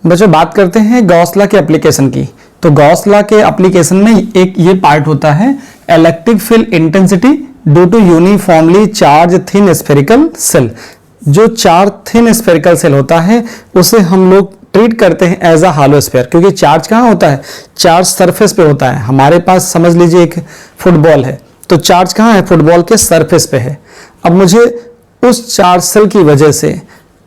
बच्चों बात करते हैं गॉस लॉ के एप्लीकेशन की। तो गॉस लॉ के एप्लीकेशन में एक ये पार्ट होता है electric field intensity due to uniformly charge thin spherical shell. जो चार्ज थिन स्फेरिकल सेल होता है उसे हम लोग ट्रीट करते हैं एज अ हॉलो स्फीयर, क्योंकि चार्ज कहाँ होता है, चार्ज सरफेस पे होता है। हमारे पास समझ लीजिए एक फुटबॉल है, तो चार्ज कहाँ है, फुटबॉल के सरफेस पे है। अब मुझे उस चार्ज सेल की वजह से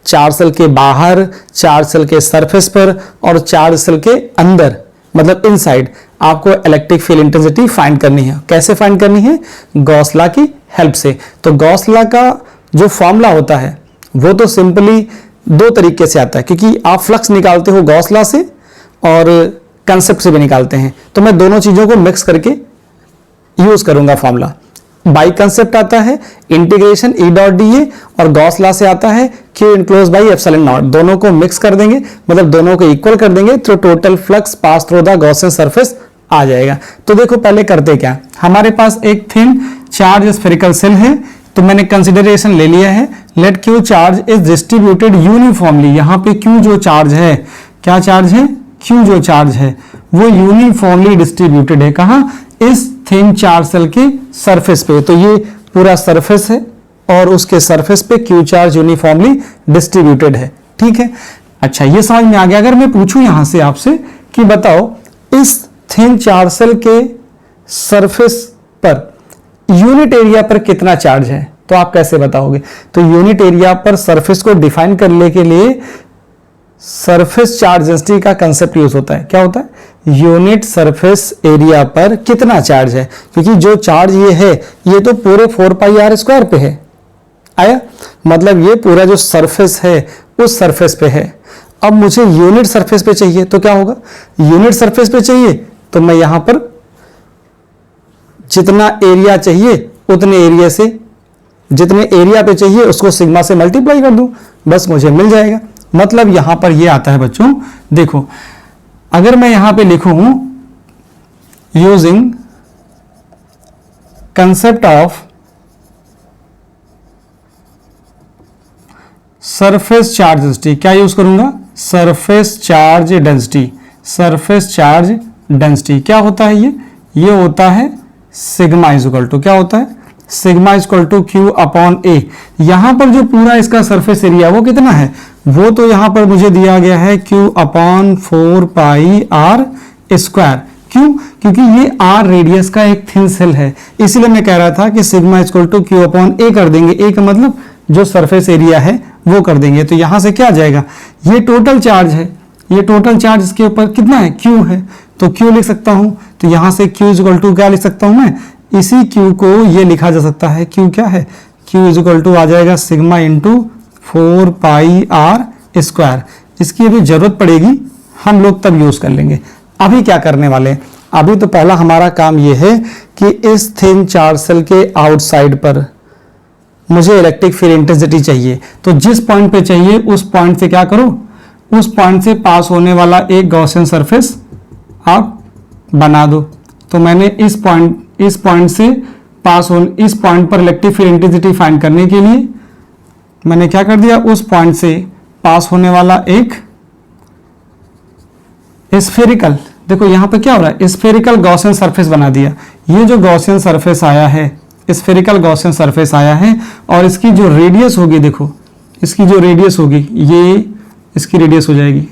चार्ज सेल के बाहर, चार्ज सेल के सरफेस पर और चार्ज सेल के अंदर मतलब इनसाइड आपको इलेक्ट्रिक फील्ड इंटेंसिटी फाइंड करनी है। कैसे फाइंड करनी है, गॉस लॉ की हेल्प से। तो गॉस लॉ का जो फॉर्मूला होता है वो तो सिंपली दो तरीके से आता है, क्योंकि आप फ्लक्स निकालते हो गॉस लॉ से और कंसेप्ट से भी निकालते हैं। तो मैं दोनों चीजों को मिक्स करके यूज करूंगा फॉर्मूला। बाई कंसेप्ट आता है integration E dot D A और गॉस लॉ से आता है Q enclose by epsilon not. दोनों को मिक्स कर देंगे, मतलब दोनों को इक्वल कर देंगे, तो total flux pass through the Gaussian surface आ जाएगा। तो देखो पहले करते क्या, हमारे पास एक थिन चार्ज स्फेरिकल सेल है, तो मैंने कंसिडरेशन ले लिया है let Q charge is distributed uniformly. यहाँ पे क्यू जो चार्ज है, क्या चार्ज है, क्यू जो चार्ज है वो यूनिफॉर्मली डिस्ट्रीब्यूटेड है। कहाँ, इस थिन चार्ज सेल के सरफेस पे। तो ये पूरा सरफेस है और उसके सरफेस पे क्यू चार्ज यूनिफॉर्मली डिस्ट्रीब्यूटेड है। ठीक है, अच्छा ये समझ में आ गया। अगर मैं पूछूं यहां से आपसे कि बताओ इस थिन चार्ज सेल के सरफेस पर यूनिट एरिया पर कितना चार्ज है, तो आप कैसे बताओगे। तो यूनिट एरिया पर सरफेस को डिफाइन करने के लिए सरफेस चार्ज डेंसिटी का कंसेप्ट यूज होता है। क्या होता है, यूनिट सरफेस एरिया पर कितना चार्ज है, क्योंकि जो चार्ज ये है ये तो पूरे 4 पाई आर स्क्वायर पे है। आया, मतलब ये पूरा जो सरफेस है उस सरफेस पे है। अब मुझे यूनिट सरफेस पे चाहिए, तो क्या होगा, यूनिट सरफेस पे चाहिए तो मैं यहां पर जितना एरिया चाहिए उतने एरिया से, जितने एरिया पे चाहिए उसको सिग्मा से मल्टीप्लाई कर दूं, बस मुझे मिल जाएगा। मतलब यहां पर ये आता है बच्चों, देखो अगर मैं यहां पे लिखूं using concept of surface charge density, क्या यूज करूंगा, surface charge density. Surface charge density क्या होता है, ये होता है सिग्मा इज इक्वल टू, क्या होता है, sigma is equal to Q upon A. यहां पर जो पूरा इसका सरफेस एरिया वो कितना है, वो तो यहां पर मुझे दिया गया है Q upon 4 pi are square. क्यों, क्योंकि ये आर रेडियस का एक थिन सेल है, इसलिए मैं कह रहा था कि sigma is equal to Q upon A कर देंगे। ए का मतलब जो सरफेस एरिया है वो कर देंगे। तो यहां से क्या आ जाएगा, ये टोटल चार्ज है, ये टोटल चार्ज इसके ऊपर कितना है, क्यू है, तो क्यू लिख सकता हूं। तो यहां से क्यू इज इक्वल टू क्या लिख सकता हूं मैं, इसी क्यू को ये लिखा जा सकता है, क्यू क्या है, क्यू इज इक्वल टू आ जाएगा sigma into 4 pi are square. इसकी अभी जरूरत पड़ेगी, हम लोग तब यूज कर लेंगे। अभी क्या करने वाले हैं, अभी तो पहला हमारा काम ये है कि इस थिन चार्ज सेल के आउटसाइड पर मुझे इलेक्ट्रिक फील्ड इंटेंसिटी चाहिए। तो जिस पॉइंट पे चाहिए उस पॉइंट से क्या करो, उस पॉइंट से पास होने वाला एक गॉसियन सरफेस आप बना दो। तो मैंने इस पॉइंट से पास हो, इस पॉइंट पर इलेक्ट्रिक फील्ड इंटेंसिटी फाइंड करने के लिए मैंने क्या कर दिया, उस पॉइंट से पास होने वाला एक स्फेरिकल, देखो यहां पर क्या हो रहा है, स्फेरिकल गॉसियन सरफेस बना दिया। ये जो गॉसियन सरफेस आया है, स्फेरिकल गॉसियन सरफेस आया है, और इसकी जो रेडियस होगी, देखो इसकी जो रेडियस होगी, ये इसकी रेडियस हो जाएगी,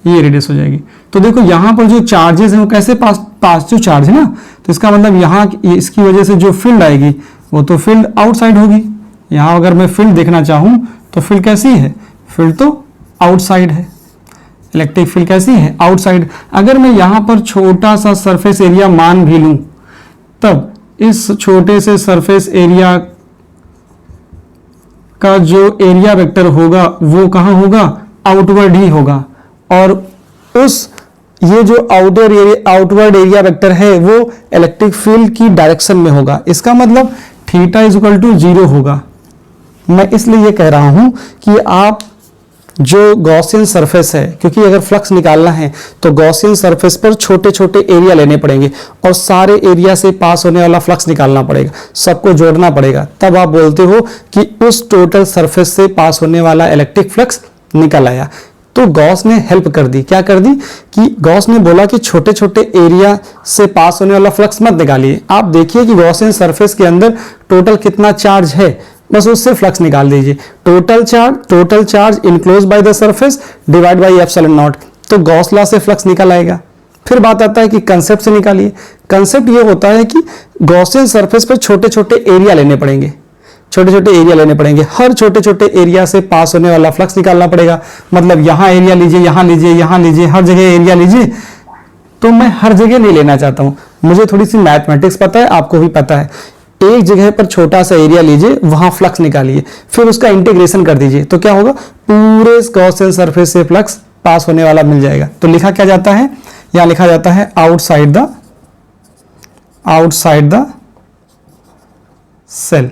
ये रेडियस हो जाएगी। तो देखो यहां पर जो चार्जेस हैं वो कैसे पास जो चार्ज है ना, तो इसका मतलब यहाँ इसकी वजह से जो फील्ड आएगी वो तो फील्ड आउटसाइड होगी। यहां अगर मैं फील्ड देखना चाहूं तो फील्ड कैसी है, फील्ड तो आउटसाइड है, इलेक्ट्रिक फील्ड कैसी है, आउटसाइड। अगर मैं यहां पर छोटा सा सरफेस एरिया मान भी लूं, तब इस छोटे से सरफेस एरिया का जो एरिया वेक्टर होगा वो कहां होगा, आउटवर्ड ही होगा, और उस ये जो आउटवर्ड एरिया वेक्टर है वो इलेक्ट्रिक फील्ड की डायरेक्शन में होगा। इसका मतलब थीटा इज इक्वल टू 0 होगा। मैं इसलिए ये कह रहा हूं कि आप जो गॉसियन सरफेस है, क्योंकि अगर फ्लक्स निकालना है तो गॉसियन सरफेस पर छोटे छोटे एरिया लेने पड़ेंगे और सारे एरिया से पास होने वाला फ्लक्स निकालना पड़ेगा, सबको जोड़ना पड़ेगा, तब आप बोलते हो कि उस टोटल सरफेस से पास होने वाला इलेक्ट्रिक फ्लक्स निकल आया। तो गॉस ने हेल्प कर दी, क्या कर दी कि गॉस ने बोला कि छोटे छोटे एरिया से पास होने वाला फ्लक्स मत निकालिए, आप देखिए कि गॉसियन सरफेस के अंदर टोटल कितना चार्ज है, बस उससे फ्लक्स निकाल दीजिए। Total charge enclose by the surface divide by epsilon naught, तो गॉस लॉ से फ्लक्स निकल आएगा। फिर बात आता है कि कंसेप्ट से निकालिए। कंसेप्ट ये होता है कि गॉसियन सरफेस पर छोटे छोटे एरिया लेने पड़ेंगे, छोटे छोटे एरिया लेने पड़ेंगे, हर छोटे छोटे एरिया से पास होने वाला फ्लक्स निकालना पड़ेगा। मतलब यहां एरिया लीजिए, यहां लीजिए, यहां लीजिए, हर जगह एरिया लीजिए। तो मैं हर जगह नहीं लेना चाहता हूं, मुझे थोड़ी सी मैथमेटिक्स पता है, आपको भी पता है। एक जगह पर छोटा सा एरिया लीजिए, वहां फ्लक्स निकालिए, फिर उसका इंटीग्रेशन कर दीजिए, तो क्या होगा, पूरे गॉसियन सरफेस से फ्लक्स पास होने वाला मिल जाएगा। तो लिखा क्या जाता है, यहां लिखा जाता है आउटसाइड द सेल।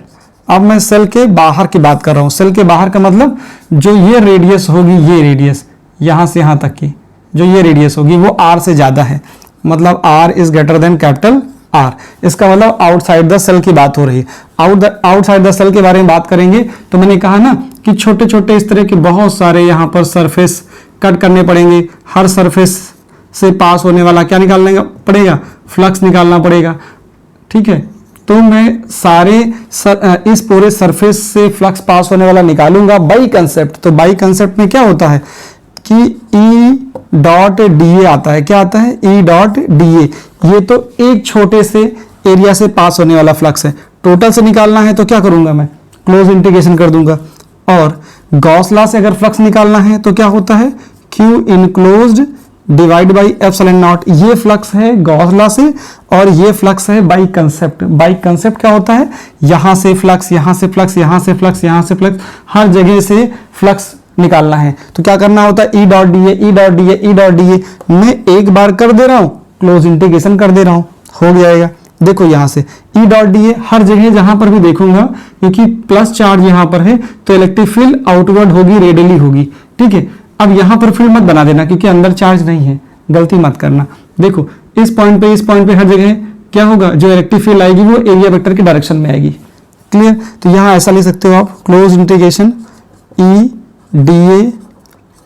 अब मैं सेल के बाहर की बात कर रहा हूं। सेल के बाहर का मतलब जो ये रेडियस होगी, ये रेडियस यहां से यहां तक की जो ये रेडियस होगी वो r से ज्यादा है, मतलब r is greater than capital R। इसका मतलब आउटसाइड द सेल की बात हो रही है। आउटसाइड द सेल के बारे में बात करेंगे तो मैंने कहा ना कि छोटे छोटे इस तरह के बहुत सारे यहां पर सरफेस कट करने पड़ेंगे, हर सरफेस से पास होने वाला क्या निकालना पड़ेगा, फ्लक्स निकालना पड़ेगा। ठीक है, तो मैं सारे इस पूरे सरफेस से फ्लक्स पास होने वाला निकालूंगा बाई कंसेप्ट। तो बाई कंसेप्ट में क्या होता है कि E डॉट डी ए आता है, क्या आता है, E डॉट डी ए। ये तो एक छोटे से एरिया से पास होने वाला फ्लक्स है, टोटल से निकालना है तो क्या करूंगा मैं, क्लोज इंटीग्रेशन कर दूंगा। और गॉस लॉ से अगर फ्लक्स निकालना है तो क्या होता है, Q enclosed divide by epsilon not. ये फ्लक्स है गॉस लॉ से और ये फ्लक्स है बाई कंसेप्ट। बाई कंसेप्ट क्या होता है, यहां से फ्लक्स, यहां से फ्लक्स, यहां से फ्लक्स, यहां से फ्लक्स, हर जगह से फ्लक्स निकालना है। तो क्या करना होता है, E dot D A, E dot D A, E dot D A. मैं एक बार कर दे रहा हूं, क्लोज इंटीग्रेशन कर दे रहा हूं, हो जाएगा। देखो यहां से ई डॉट डी ए, हर जगह जहां पर भी देखूंगा क्योंकि प्लस चार्ज यहां पर है तो इलेक्ट्रिक फील्ड आउटवर्ड होगी, रेडियली होगी। ठीक है, अब यहां पर फील्ड मत बना देना क्योंकि अंदर चार्ज नहीं है, गलती मत करना। देखो इस पॉइंट पे हर जगह क्या होगा, जो इलेक्ट्रिक फील्ड आएगी वो एरिया वेक्टर के डायरेक्शन में आएगी। क्लियर, तो यहां ऐसा ले सकते हो आप, close integration E D A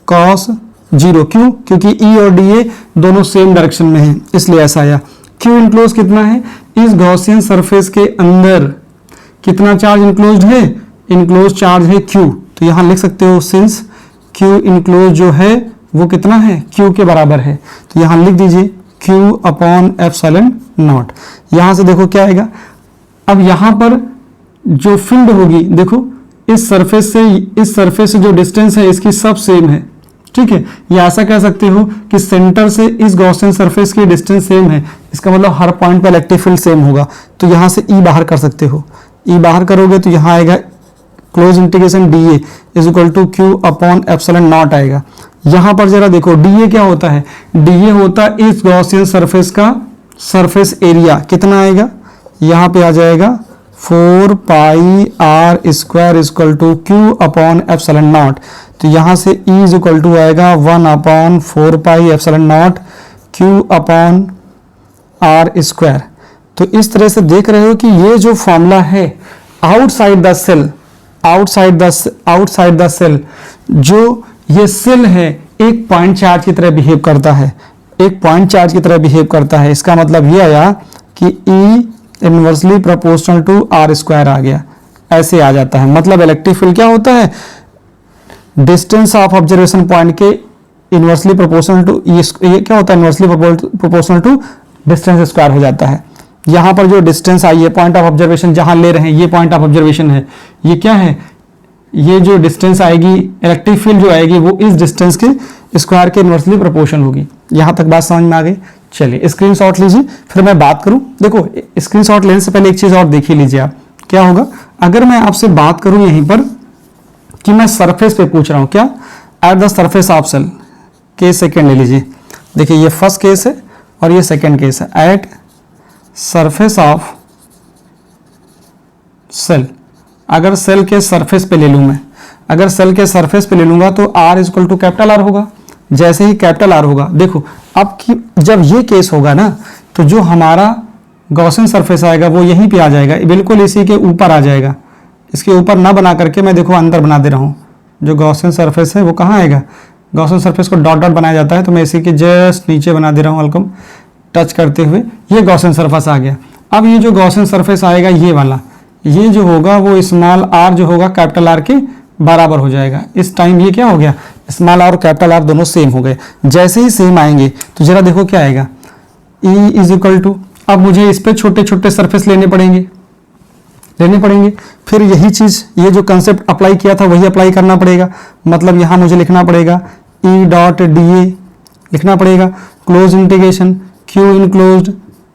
cos zero. क्यों, क्योंकि ई और डी ए दोनों सेम डायरेक्शन में है इसलिए ऐसा आया। क्यू इनक्लोज कितना है, इस गॉसियन सरफेस के अंदर कितना चार्ज इनक्लोज्ड है, इनक्लोज चार्ज है Q। तो यहां लिख सकते हो सिंस Q इनक्लोज जो है वो कितना है, Q के बराबर है। तो यहां लिख दीजिए Q अपॉन एप्सिलॉन नॉट। यहां से देखो क्या आएगा, अब यहां पर जो फील्ड होगी, देखो इस सरफेस से जो डिस्टेंस है इसकी सब सेम है। ठीक है, या ऐसा कह सकते हो कि सेंटर से इस गॉसियन सरफेस की डिस्टेंस सेम है, इसका मतलब हर पॉइंट पर इलेक्ट्रिक फील्ड सेम होगा। तो यहां से E बाहर कर सकते हो, E बाहर करोगे तो यहां आएगा close integration d A is equal to Q upon epsilon naught आएगा। यहां पर जरा देखो डी ए क्या होता है, डी ए होता है इस गॉसियन सरफेस का सरफेस एरिया, कितना आएगा, यहां पे आ जाएगा 4 pi are square equal to Q upon epsilon naught. तो यहां से E इज इक्वल टू आएगा 1 upon 4 pi epsilon naught Q upon are square. तो इस तरह से देख रहे हो कि ये जो फॉर्मूला है outside the shell, outside the shell, जो ये सेल है एक पॉइंट चार्ज की तरह बिहेव करता है, एक पॉइंट चार्ज की तरह बिहेव करता है। इसका मतलब ये आया कि E inversely proportional to R square आ गया, ऐसे आ जाता है। मतलब इलेक्ट्रिक फील्ड क्या होता है, डिस्टेंस ऑफ ऑब्जर्वेशन पॉइंट के इनवर्सली प्रोपोर्शनल टू, ये क्या होता है, inversely proportional to distance square हो जाता है। यहां पर जो डिस्टेंस आई है, पॉइंट ऑफ ऑब्जर्वेशन जहां ले रहे हैं, ये पॉइंट ऑफ ऑब्जर्वेशन है, ये क्या है, ये जो डिस्टेंस आएगी, इलेक्ट्रिक फील्ड जो आएगी वो इस डिस्टेंस के स्क्वायर के इनवर्सली प्रोपोर्शन होगी। यहां तक बात समझ में आ गई। चलिए स्क्रीनशॉट लीजिए, फिर मैं बात करूं। देखो स्क्रीनशॉट लेने से पहले एक चीज और देख ही लीजिए आप, क्या होगा अगर मैं आपसे बात करूं यहीं पर कि मैं सरफेस पे पूछ रहा हूं, क्या, at the surface of shell, case second ले लीजिए। देखिए ये फर्स्ट केस है और ये सेकेंड केस है, एट सरफेस ऑफ सेल। अगर सेल के सरफेस पे ले लूं मैं, अगर सेल के सरफेस पे ले लूंगा तो R equal to capital R होगा। जैसे ही कैपिटल R होगा, देखो अब जब ये केस होगा ना तो जो हमारा गॉसियन सरफेस आएगा वो यहीं पे आ जाएगा, बिल्कुल इसी के ऊपर आ जाएगा। इसके ऊपर ना बना करके मैं देखो अंदर बना दे रहा हूँ, जो गॉसियन सरफेस है वो कहाँ आएगा, Gaussian surface co dot dot बनाया जाता है, तो मैं इसी के जस्ट नीचे बना दे रहा हूँ हल्कम टच करते हुए। ये गॉसियन सरफेस आ गया। अब ये जो गॉसियन सरफेस आएगा ये वाला, ये जो होगा वो स्मॉल आर जो होगा कैपिटल आर के बराबर हो जाएगा। इस टाइम ये क्या हो गया, स्मॉल आर और कैपिटल आर दोनों सेम हो गए। जैसे ही सेम आएंगे तो जरा देखो क्या आएगा, E इज इक्वल टू, अब मुझे इस पे छोटे छोटे सरफेस लेने पड़ेंगे। फिर यही चीज, ये जो कंसेप्ट अप्लाई किया था वही अप्लाई करना पड़ेगा। मतलब यहां मुझे लिखना पड़ेगा E डॉट डी ए लिखना पड़ेगा, close integration Q enclosed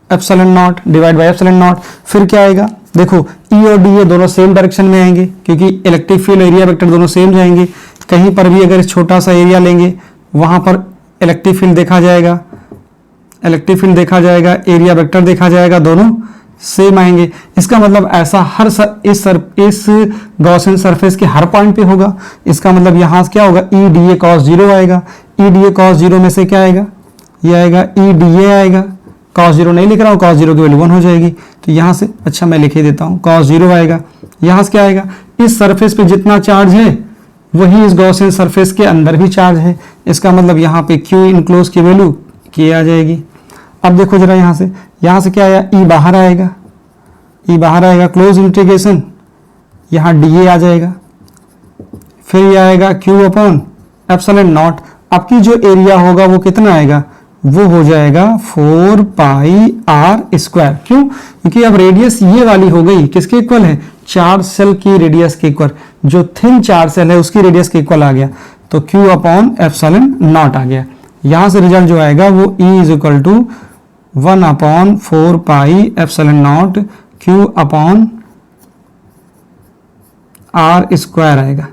epsilon not divide by epsilon not. फिर क्या आएगा, देखो E और डी ए दोनों सेम डायरेक्शन में आएंगे क्योंकि इलेक्ट्रिक फील्ड एरिया वेक्टर दोनों सेम जाएंगे। कहीं पर भी अगर छोटा सा एरिया लेंगे वहां पर इलेक्ट्रिक फील्ड देखा जाएगा, एरिया वेक्टर देखा जाएगा, दोनों सेम आएंगे। इसका मतलब ऐसा हर इस गॉसियन सरफेस के हर पॉइंट पे होगा। इसका मतलब यहाँ क्या होगा, E D A cos zero आएगा। E D A cos zero में से क्या आएगा, ये आएगा ई डी ए आएगा। कॉस जीरो नहीं लिख रहा हूँ, कॉस जीरो की वैल्यू 1 हो जाएगी। तो यहाँ से, अच्छा मैं लिख ही देता हूँ, कॉस जीरो आएगा। यहाँ से क्या आएगा, इस सरफेस पे जितना चार्ज है वही इस गॉसियन सरफेस के अंदर भी चार्ज है। इसका मतलब यहाँ पे क्यू इनक्लोज की वैल्यू के आ जाएगी। अब देखो जरा यहाँ से क्या आया, ई बाहर आएगा, क्लोज इंटीग्रेशन, यहाँ डी ए आ जाएगा। फिर ये आएगा क्यू अपॉन एप्सिलॉन नॉट। आपकी जो एरिया होगा वो कितना आएगा, वो हो जाएगा 4 पाई आर स्क्वायर। क्यों, क्योंकि अब रेडियस ये वाली हो गई किसके इक्वल है, चार्ज सेल की रेडियस के इक्वल। जो थिन चार्ज सेल है उसकी रेडियस के इक्वल आ गया, तो क्यू अपॉन एप्सिलॉन नॉट आ गया। यहां से रिजल्ट जो आएगा वो E is equal to 1 upon 4 pi epsilon naught Q upon are square आएगा।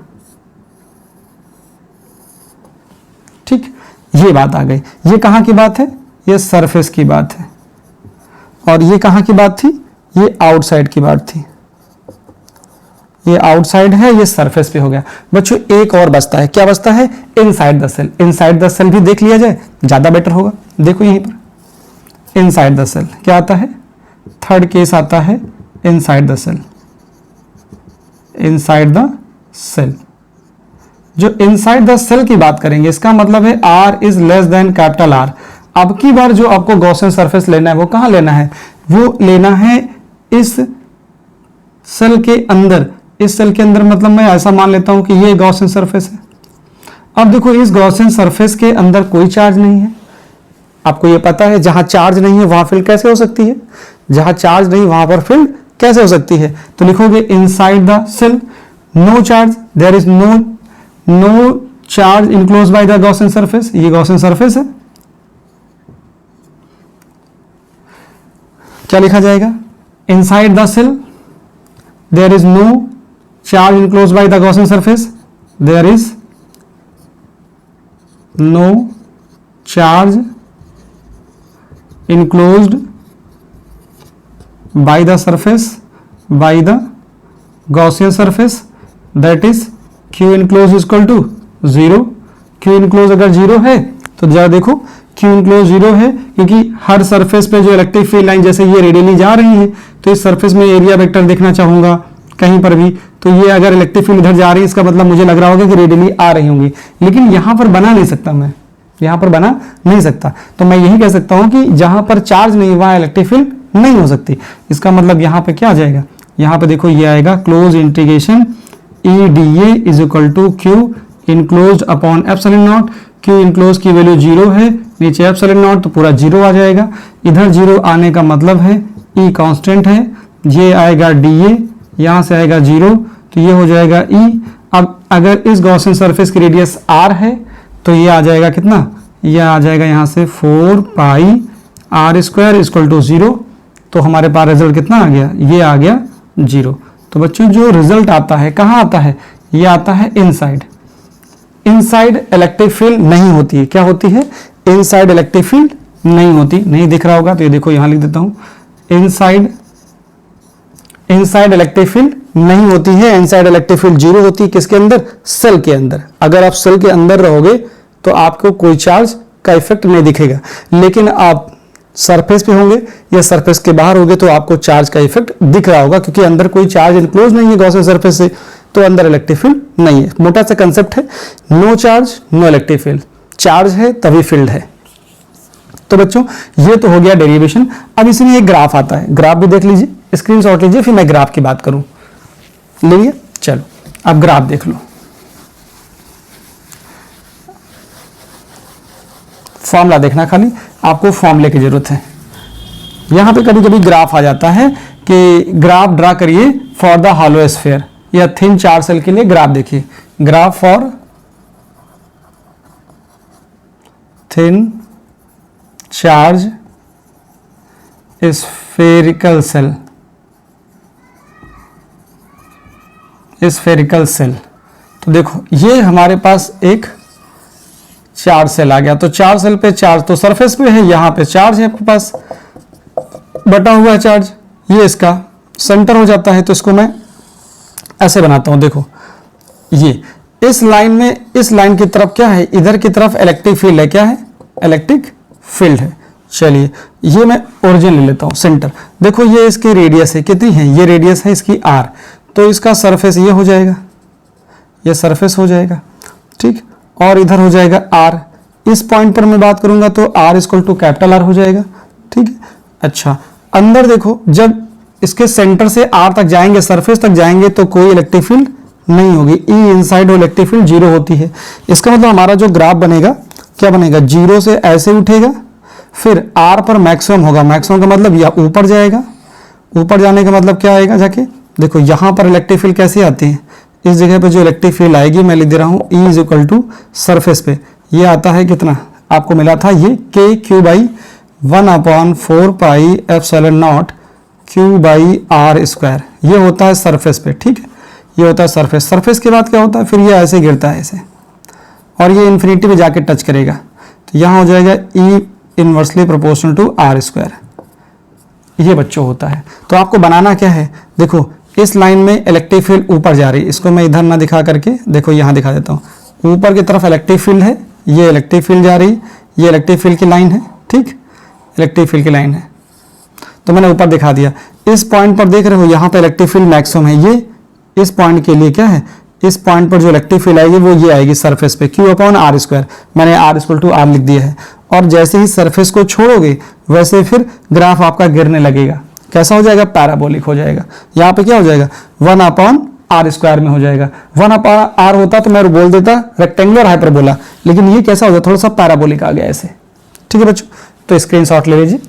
ठीक, ये बात आ गई। ये कहां की बात है, ये सरफेस की बात है। और ये कहां की बात थी, ये आउटसाइड की बात थी। ये आउटसाइड है, ये सरफेस पे हो गया। बच्चों एक और बचता है, क्या बचता है, inside the shell. Inside the shell भी देख लिया जाए, ज्यादा बेटर होगा। देखो यहीं पर इनसाइड द सेल क्या आता है, थर्ड केस आता है inside the shell. Inside the shell, जो इनसाइड द सेल की बात करेंगे, इसका मतलब है R is less than capital R। अब की बार जो आपको गॉसियन सरफेस लेना है वो कहां लेना है, वो लेना है इस सेल के अंदर। इस सेल के अंदर मतलब मैं ऐसा मान लेता हूं कि ये गॉसियन सरफेस है। अब देखो इस गॉसियन सरफेस के अंदर कोई चार्ज नहीं है। आपको ये पता है जहां चार्ज नहीं है वहां फील्ड कैसे हो सकती है, जहां चार्ज नहीं वहां पर फील्ड कैसे हो सकती है। तो लिखोगे inside the shell no charge, there is no charge enclose by the Gaussian surface. ये गॉसियन सरफेस है, क्या लिखा जाएगा, inside the shell there is no charge enclose by the Gaussian surface, there is no charge enclosed by the surface by the Gaussian surface, that is Q enclosed is equal to 0। Q enclosed अगर 0 है तो जरा देखो Q enclosed 0 है क्योंकि हर surface पे जो electric field line जैसे ये रेडियली जा रही है, तो इस सरफेस में एरिया वेक्टर देखना चाहूंगा कहीं पर भी, तो ये अगर इलेक्ट्रिक फील्ड इधर जा रही है इसका मतलब मुझे लग रहा होगा कि रेडियली आ रही होंगी। लेकिन यहां पर बना नहीं सकता, मैं यहां पर बना नहीं सकता, तो मैं यही कह सकता हूं कि जहां पर चार्ज नहीं वहां इलेक्ट्रिक फील्ड नहीं हो सकती। इसका मतलब यहां पे क्या आ जाएगा, यहां पे देखो ये आएगा close integration E D A is equal to Q enclose upon epsilon naught. Q enclose की वैल्यू 0 है, नीचे एप्सिलॉन नॉट तो पूरा 0 आ जाएगा। इधर 0 आने का मतलब है ई कांस्टेंट है, ये आएगा डी ए, यहां से आएगा 0 तो ये हो जाएगा ई। अब अगर इस गॉसियन सरफेस की रेडियस r है तो ये आ जाएगा कितना, ये आ जाएगा यहाँ से 4 pi are square equal to 0। तो हमारे पास रिजल्ट कितना आ गया, ये आ गया 0। तो बच्चों जो रिजल्ट आता है कहाँ आता है, ये आता है इनसाइड। इनसाइड इलेक्ट्रिक फील्ड नहीं होती है, क्या होती है, इनसाइड इलेक्ट्रिक फील्ड नहीं होती। नहीं दिख रहा होगा तो ये देखो यहाँ लिख देता हूँ, इनसाइड इलेक्ट्रिक फील्ड नहीं होती है। इनसाइड इलेक्ट्रिक फील्ड 0 होती है, किसके अंदर, सेल के अंदर। अगर आप सेल के अंदर रहोगे तो आपको कोई चार्ज का इफेक्ट नहीं दिखेगा, लेकिन आप सरफेस पे होंगे या सरफेस के बाहर होंगे तो आपको चार्ज का इफेक्ट दिख रहा होगा, क्योंकि अंदर कोई चार्ज इनक्लोज नहीं है गॉसियन सरफेस से। तो अंदर इलेक्ट्रिक फील्ड नहीं है। मोटा सा कंसेप्ट है, no charge no electric field, charge है तभी फील्ड है। तो बच्चों ये तो हो गया डेरिवेशन। अब इसमें एक ग्राफ आता है, ग्राफ भी देख लीजिए, स्क्रीनशॉट लीजिए, फिर मैं ग्राफ की बात करूं। ले लिया, चलो अब ग्राफ देख लो। फॉर्मूला देखना, खाली आपको फॉर्मूले की जरूरत है। यहां पे कभी कभी ग्राफ आ जाता है कि ग्राफ ड्रा करिए फॉर द हॉलो स्फीयर या थिन चार्ज सेल के लिए ग्राफ देखिए, graph for thin charge spherical shell, spherical shell. तो देखो ये हमारे पास एक चार्ज सेल आ गया, तो चार्ज सेल पे चार्ज तो सरफेस पे है, यहां पे चार्ज है आपके पास बटा हुआ है चार्ज, ये इसका सेंटर हो जाता है। तो इसको मैं ऐसे बनाता हूं, देखो ये इस लाइन में, इस लाइन की तरफ क्या है, इधर की तरफ इलेक्ट्रिक फील्ड है, क्या है, इलेक्ट्रिक फील्ड है। चलिए ये मैं ओरिजिन ले लेता हूं, सेंटर। देखो ये इसकी रेडियस है, कितनी है, ये रेडियस है इसकी r, तो इसका सरफेस ये हो जाएगा, ये सरफेस हो जाएगा, ठीक, और इधर हो जाएगा r। इस पॉइंट पर मैं बात करूंगा तो r equal to capital R हो जाएगा, ठीक है। अच्छा अंदर देखो, जब इसके सेंटर से r तक जाएंगे, सरफेस तक जाएंगे, तो कोई इलेक्ट्रिक फील्ड नहीं होगी, ई इनसाइड और इलेक्ट्रिक फील्ड जीरो होती है। इसका मतलब हमारा जो ग्राफ बनेगा क्या बनेगा, जीरो से ऐसे उठेगा, फिर r पर मैक्सिमम होगा, मैक्सिमम का मतलब यह ऊपर जाएगा, ऊपर जाने का मतलब क्या आएगा, जाके देखो यहाँ पर इलेक्ट्रिक फील्ड कैसे आती है, इस जगह पर जो इलेक्ट्रिक फील्ड आएगी मैं लिख दे रहा हूँ E is equal to surface पे ये आता है कितना, आपको मिला था ये k Q by 1/4 pi epsilon naught Q by r square, ये होता है सरफेस पे, ठीक है, ये होता है सरफेस। सरफेस के बाद क्या होता है, फिर ये ऐसे गिरता है ऐसे, और ये इन्फिनिटी में जाके टच करेगा, तो यहाँ हो जाएगा E inversely proportional to r square, ये बच्चों होता है। तो आपको बनाना क्या है, देखो इस लाइन में इलेक्ट्रिक फील्ड ऊपर जा रही है, इसको मैं इधर ना दिखा करके देखो यहाँ दिखा देता हूँ, ऊपर की तरफ इलेक्ट्रिक फील्ड है, ये इलेक्ट्रिक फील्ड जा रही, ये इलेक्ट्रिक फील्ड की लाइन है, ठीक, इलेक्ट्रिक फील्ड की लाइन है, तो मैंने ऊपर दिखा दिया। इस पॉइंट पर देख रहे हो यहाँ पे इलेक्ट्रिक फील्ड मैक्सिमम है, ये इस पॉइंट के लिए क्या है, इस पॉइंट पर जो इलेक्ट्रिक फील्ड आएगी वो ये आएगी सरफेस पे, Q अपॉन R स्क्वायर, मैंने R इक्वल टू R लिख दिया है। और जैसे ही सरफेस को छोड़ोगे वैसे फिर ग्राफ आपका गिरने लगेगा, कैसा हो जाएगा, पैराबोलिक हो जाएगा। यहाँ पे क्या हो जाएगा, 1/r स्क्वायर में हो जाएगा, 1/r होता तो मैं बोल देता रेक्टेंगुलर हाइपरबोला, लेकिन ये कैसा हो जाएगा, थोड़ा सा पैराबोलिक आ गया ऐसे, ठीक है बच्चों। तो स्क्रीनशॉट ले लीजिए।